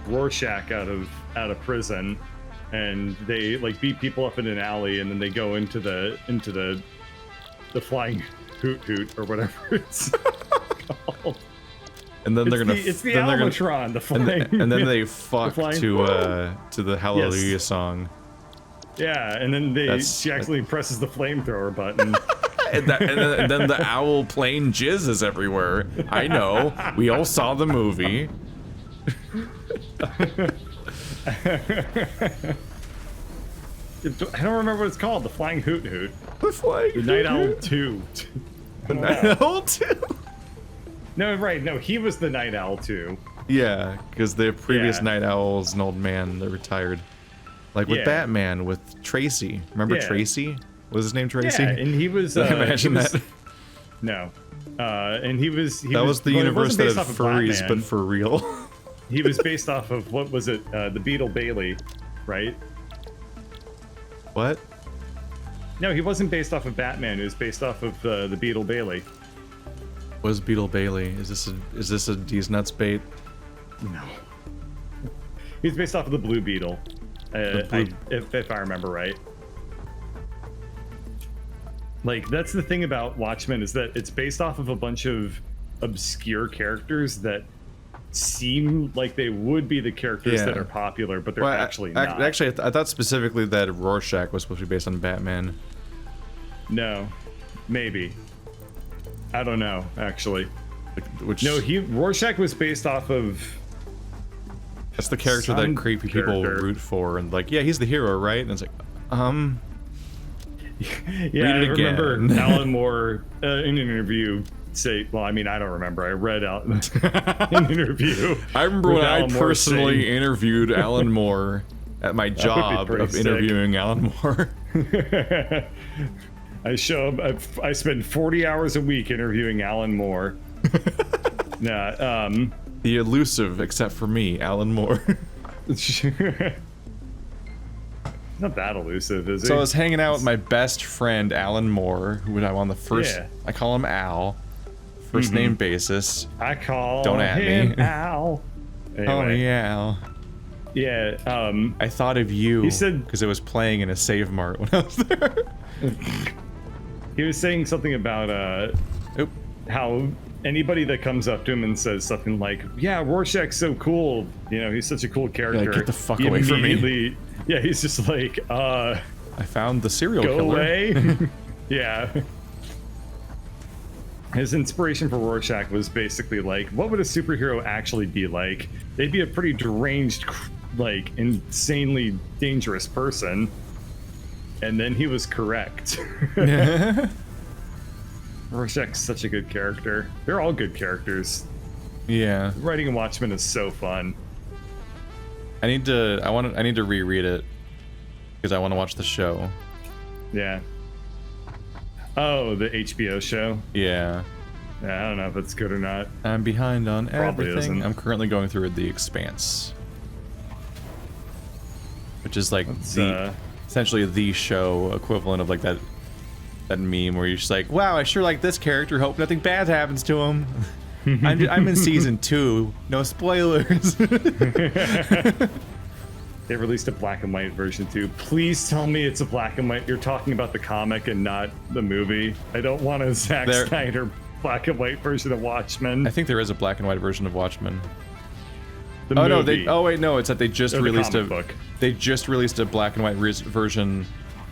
Rorschach out of prison, and they like beat people up in an alley, and then they go into the flying hoot or whatever it's called.
And then
it's the Albatron, the flying,
and then they fuck to the Hallelujah song.
Yeah, and then she actually presses the flamethrower button.
and then the owl plane jizzes everywhere. I know. We all saw the movie.
I don't remember what it's called. The Flying Hoot. The Night Owl 2.
The Night Owl 2?
No, right. No, he was the Night Owl 2.
Yeah, because the previous Night Owl is an old man that retired. Like with Batman, with Tracy. Remember Tracy? Was his name Tracy?
Yeah, and he was...
imagine that.
No. And he was...
That was the universe that had furries, but for real.
He was based off of, what was it? The Beetle Bailey, right?
What?
No, he wasn't based off of Batman. He was based off of the Beetle Bailey.
What is Beetle Bailey? Is this a D's nuts bait?
No. He's based off of the Blue Beetle, if I remember right. Like, that's the thing about Watchmen, is that it's based off of a bunch of obscure characters that seem like they would be the characters that are popular, but they're actually not.
Actually, I thought specifically that Rorschach was supposed to be based on Batman.
No, maybe. I don't know, actually.
Which,
no, Rorschach was based off of...
That's the character that creepy people root for, and like, yeah, he's the hero, right? And it's like,
yeah, I remember Alan Moore in an interview say, well, I mean, I don't remember. I read out an interview.
I remember when I
Alan Moore
personally
saying,
interviewed Alan Moore at my job of interviewing Alan Moore.
I spend 40 hours a week interviewing Alan Moore.
The elusive, except for me, Alan Moore.
Not that elusive, is he?
So I was hanging out with my best friend, Alan Moore, who I'm on the first... Yeah. I call him Al. First name basis.
I call
Don't at
him
me.
Al. Anyway.
Oh, yeah, Al.
Yeah,
I thought of you.
He said...
Because it was playing in a Save Mart when I was there.
He was saying something about, how anybody that comes up to him and says something like, yeah, Rorschach's so cool, you know, he's such a cool character.
Yeah, get the fuck away from me.
Yeah, he's just like,
I found the serial killer.
Go away. Yeah. His inspiration for Rorschach was basically like, what would a superhero actually be like? They'd be a pretty deranged, like, insanely dangerous person. And then he was correct. Rorschach's such a good character. They're all good characters.
Yeah.
Writing Watchmen is so fun.
I need to reread it because I want to watch the show.
Yeah. Oh, the HBO show?
Yeah.
Yeah, I don't know if it's good or not.
I'm behind on
Probably
everything.
isn't.
I'm currently going through The Expanse, which is like essentially the show equivalent of like that meme where you're just like, wow, I sure like this character, hope nothing bad happens to him. I'm in season 2, no spoilers.
They released a black and white version too. Please tell me it's a black and white. You're talking about the comic and not the movie. I don't want a Zack Snyder black and white version of Watchmen.
I think there is a black and white version of Watchmen.
The movie.
No, it's that they just released
book.
They just released a black and white version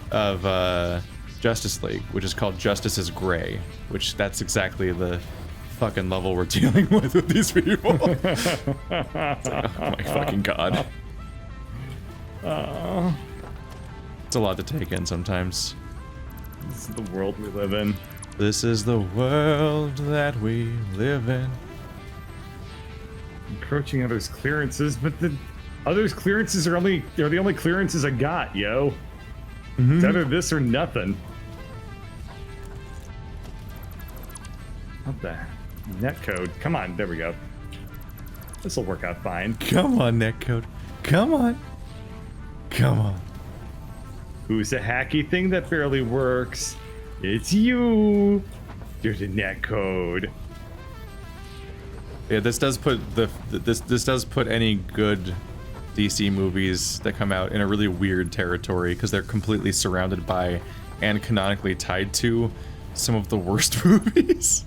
of Justice League, which is called Justice is Gray, which that's exactly the fucking level we're dealing with these people. It's like, oh my fucking god. It's a lot to take in sometimes.
This is the world we live in.
This is the world that we live in.
Encroaching others' clearances, but the others' clearances are the only clearances I got, yo. It's either this or nothing. What the netcode? Come on, there we go. This will work out fine.
Come on, netcode. Come on. Come on.
Who's the hacky thing that barely works? It's you. You're the netcode.
Yeah, this does put this does put any good DC movies that come out in a really weird territory because they're completely surrounded by and canonically tied to some of the worst movies.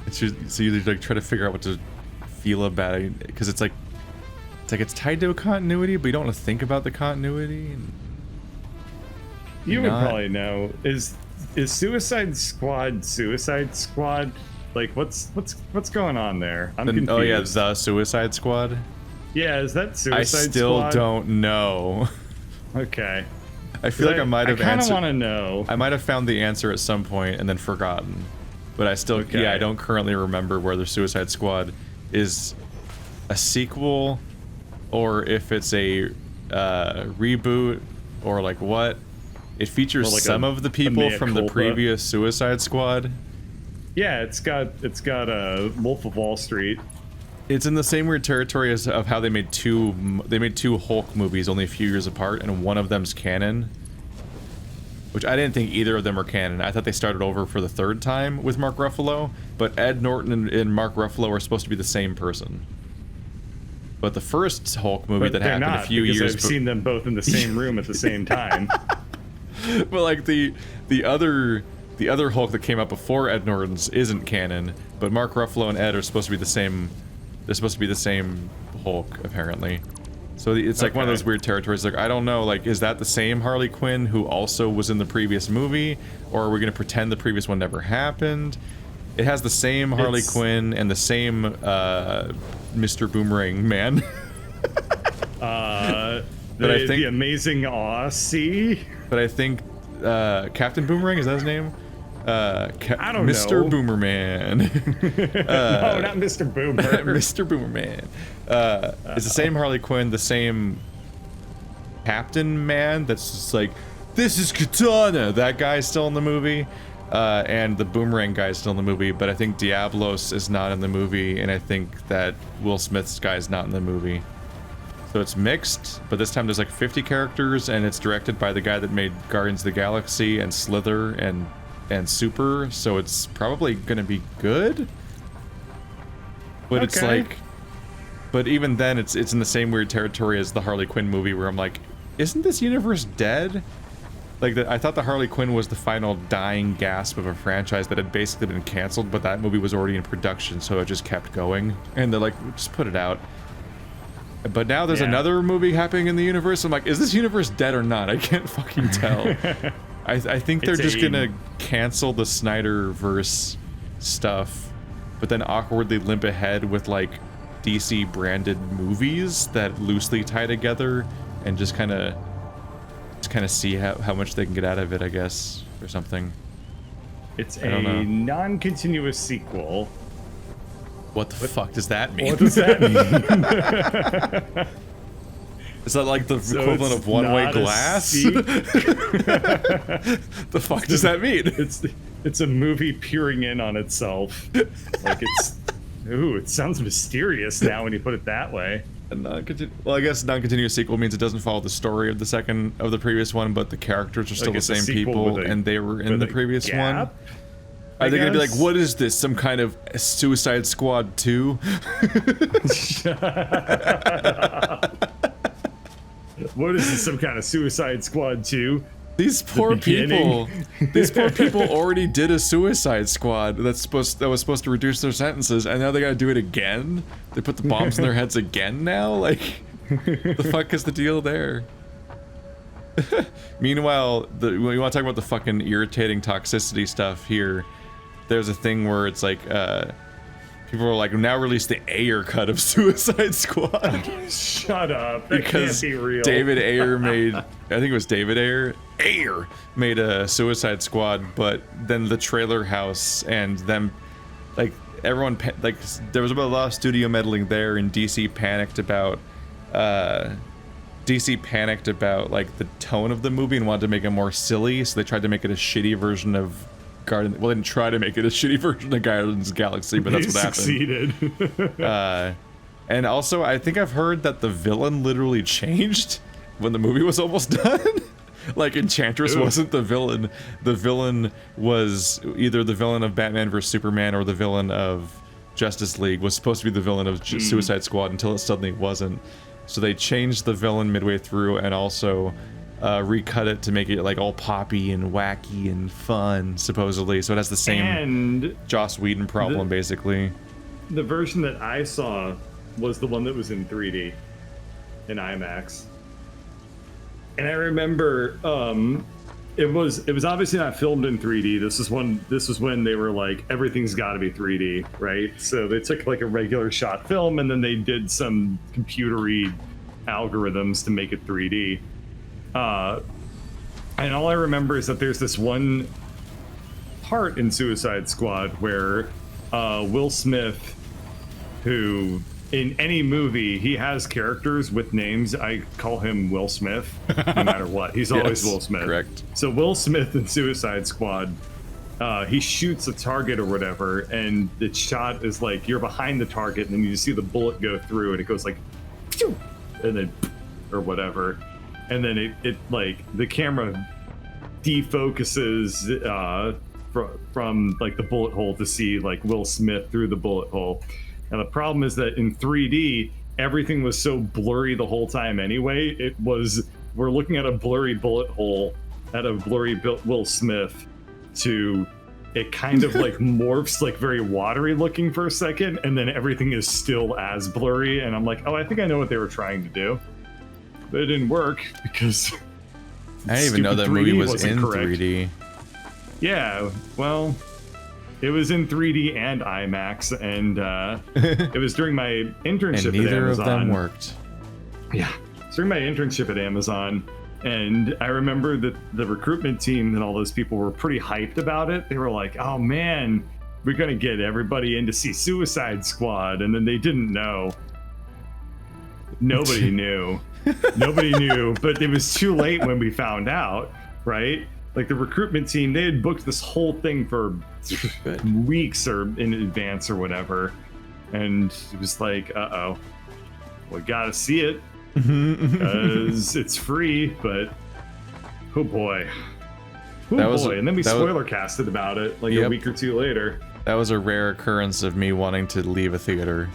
It's just, so you like try to figure out what to feel about it because it's tied to a continuity, but you don't want to think about the continuity. And
you would probably know. Is Suicide Squad? Like what's going on there? I'm confused.
Oh yeah, the Suicide Squad.
Yeah, is that Suicide Squad?
I still don't know.
Okay.
I feel like I might have answered.
I kind of want to know.
I might have found the answer at some point and then forgotten. But I still, yeah, I don't currently remember whether Suicide Squad is a sequel or if it's a reboot or like what. It features like some of the people from the previous Suicide Squad.
Yeah, it's got Wolf of Wall Street.
It's in the same weird territory as of how they made two Hulk movies only a few years apart, and one of them's canon. Which I didn't think either of them were canon. I thought they started over for the third time with Mark Ruffalo, but Ed Norton and Mark Ruffalo are supposed to be the same person. But the first Hulk movie that happened a few years
I've seen them both in the same room at the same time.
But like the other Hulk that came out before Ed Norton's isn't canon, but Mark Ruffalo and Ed are supposed to be the same. They're supposed to be the same Hulk apparently. So it's like one of those weird territories. Like I don't know. Like is that the same Harley Quinn who also was in the previous movie, or are we gonna pretend the previous one never happened? It has the same Harley Quinn and the same Mr. Boomerang Man.
But I think the amazing Aussie.
But I think Captain Boomerang, is that his name? I don't know. Mr. Boomerman.
No, not Mr. Boomer.
Mr. Boomerman. It's the same Harley Quinn, the same Captain Man that's just like, this is Katana. That guy's still in the movie. And the Boomerang guy's still in the movie, but I think Diablos is not in the movie, and I think that Will Smith's guy's not in the movie. So it's mixed, but this time there's like 50 characters, and it's directed by the guy that made Guardians of the Galaxy and Slither and Super, so it's probably gonna be good. But it's like, but even then it's in the same weird territory as the Harley Quinn movie, where I'm like, isn't this universe dead? Like, I thought the Harley Quinn was the final dying gasp of a franchise that had basically been canceled, but that movie was already in production, so it just kept going. And they're like, just put it out. But now there's another movie happening in the universe. I'm like, is this universe dead or not? I can't fucking tell. I think they're just gonna cancel the Snyderverse stuff, but then awkwardly limp ahead with like DC branded movies that loosely tie together and just kind of see how much they can get out of it, I guess, or something.
It's a non-continuous sequel.
What the fuck does that mean?
What does that mean?
Is that like the equivalent of one-way glass? The fuck does that mean?
It's a movie peering in on itself. Like it's... Ooh, it sounds mysterious now when you put it that way.
Well, I guess non-continuous sequel means it doesn't follow the story of the previous one, but the characters are still the same people, and they were in the previous one. Are they gonna be like, what is this? Some kind of Suicide Squad 2?
What is this? Some kind of Suicide Squad 2?
These poor people already did a Suicide Squad that was supposed to reduce their sentences, and now they gotta do it again? They put the bombs in their heads again now? Like, the fuck is the deal there? Meanwhile, we want to talk about the fucking irritating toxicity stuff here. There's a thing where it's like, people are like, now release the Ayer cut of Suicide Squad.
Shut up. That
because
can't be real.
David Ayer made, I think it was David Ayer made a Suicide Squad, but then the trailer house and them, like, everyone, like, there was a lot of studio meddling there, and DC panicked about, like, the tone of the movie and wanted to make it more silly, so they tried to make it a shitty version of well, they didn't try to make it a shitty version of Guardians of the Galaxy, but that's what happened.
Succeeded.
And also, I think I've heard that the villain literally changed when the movie was almost done. Like, Enchantress wasn't the villain. The villain was either the villain of Batman vs. Superman or the villain of Justice League, was supposed to be the villain of Suicide Squad until it suddenly wasn't. So they changed the villain midway through and also recut it to make it like all poppy and wacky and fun, supposedly. So it has the same Joss Whedon problem, basically.
The version that I saw was the one that was in 3D in IMAX. And I remember it was obviously not filmed in 3D. This is when they were like, everything's got to be 3D, right? So they took like a regular shot film and then they did some computery algorithms to make it 3D. And all I remember is that there's this one part in Suicide Squad where Will Smith, who in any movie, he has characters with names. I call him Will Smith, no matter what. He's always Will Smith.
Correct.
So Will Smith in Suicide Squad he shoots a target or whatever, and the shot is like you're behind the target, and then you just see the bullet go through, and it goes like, phew, and then or whatever, and then it like the camera defocuses from like the bullet hole to see like Will Smith through the bullet hole. And the problem is that in 3D, everything was so blurry the whole time anyway. We're looking at a blurry bullet hole at a blurry Will Smith to it kind of like morphs like very watery looking for a second, and then everything is still as blurry. And I'm like, oh, I think I know what they were trying to do. But it didn't work because
I didn't even know that movie was in
correct.
3D.
Yeah, well, it was in 3D and IMAX, and it was during my internship
And neither
at
of
Amazon.
them worked.
Yeah, it's during my internship at Amazon, and I remember that the recruitment team and all those people were pretty hyped about it. They were like, oh man, we're gonna get everybody in to see Suicide Squad, and then they didn't know. Nobody knew. Nobody knew, but it was too late when we found out, right? Like the recruitment team, they had booked this whole thing for weeks or in advance or whatever. And it was like, uh-oh, we gotta see it because it's free, but oh boy. And then we spoiler casted about it like a week or two later.
That was a rare occurrence of me wanting to leave a theater.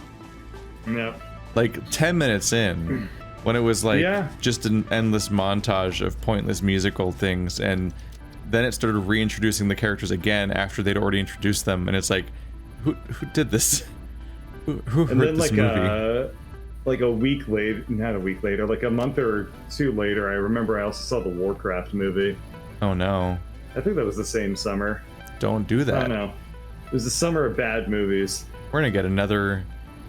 Yep.
Like 10 minutes in, when it was like just an endless montage of pointless musical things, and then it started reintroducing the characters again after they'd already introduced them, and it's like, who did this? Who wrote this movie?
Like a week later, not a week later, like a month or two later, I remember I also saw the Warcraft movie.
Oh no.
I think that was the same summer.
Don't do that.
I don't know. It was the summer of bad movies.
We're gonna get another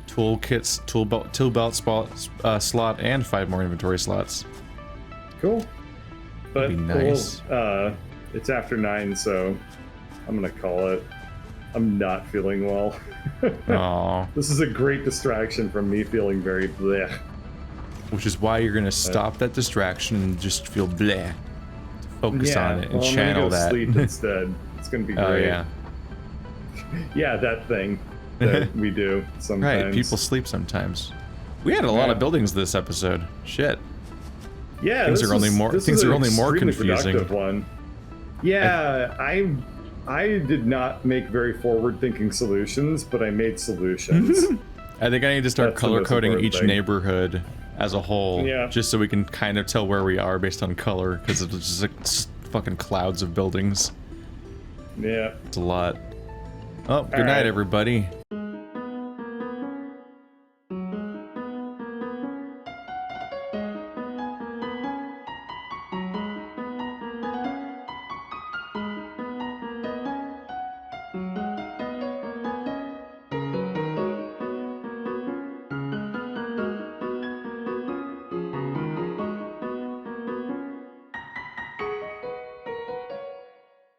tool belt slot and 5 more inventory slots.
Cool. But
That'd be nice.
It's after 9, so I'm gonna call it. I'm not feeling well.
Aww.
This is a great distraction from me feeling very bleh.
Which is why you're gonna stop that distraction and just feel bleh. Focus on it and channel that.
Sleep instead. It's gonna be great.
Oh yeah.
Yeah, that thing that we do sometimes.
Right, people sleep sometimes. We had a lot of buildings this episode. Shit.
Yeah,
things are only more confusing.
One. Yeah, I did not make very forward-thinking solutions, but I made solutions.
I think I need to start color coding each neighborhood as a whole,
Yeah.
just so we can kind of tell where we are based on color, because it's just like fucking clouds of buildings.
Yeah.
It's a lot. Oh, good night, everybody.